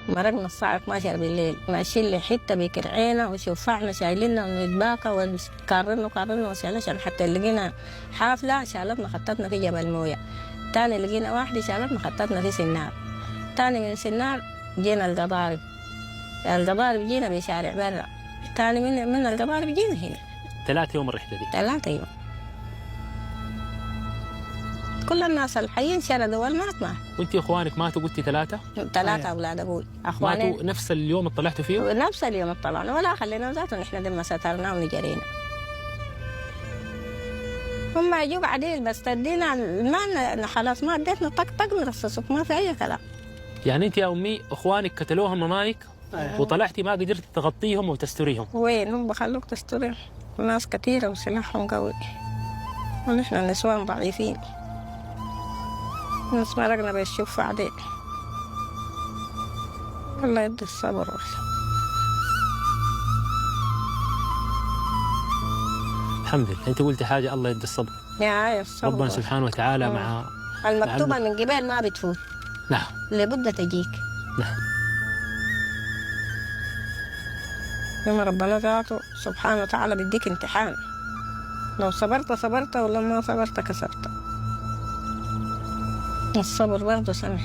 مرقنا الساعة 12 بالليل، ماشيين لحتة بكرعينا وشفعنا شايليننا ونتباكى وكارنا وسألنا حتى لقينا حافلة شالتنا خطتنا في جبل موية. تاني لقينا واحدة شالتنا خطتنا في سنار. تاني من سنار جينا القضارب جينا بشارع برا. تاني من القضارب جينا هنا. 3 يوم الرحلة دي؟ 3 يوم. كل الناس الحيين شردوا والمات مات. وانت اخوانك ماتوا قلتي 3؟ 3 اولاد ابوي اخواني. ماتوا نفس اليوم اللي طلعتوا فيه؟ نفس اليوم اللي طلعنا ولا خلينا ذاته نحن دم سترنا ونجرينا. هم يجوا بعدين بس تدينا ما خلاص ما اديتنا طق نرصصك ما في اي كلام. يعني انت يا امي اخوانك قتلوهم مامايك وطلعتي ما قدرتي تغطيهم وتستريهم؟ وين هم بخلوك تستريهم؟ ناس كثيره وسلاحهم قوي ونحن نسوان ضعيفين. ناس مرقنا بالشوف بعدين. الله يدي الصبر. الحمد لله. انت قلتي حاجه الله يدي الصبر. يا الصبر ربنا سبحانه وتعالى مع المكتوبه من قبل ما بتفوت. نعم. لابد تجيك. نعم. يوم ربنا ذاته سبحانه وتعالى بيديك امتحان. لو صبرت ولما صبرت كسرت. الصبر برضه سمح.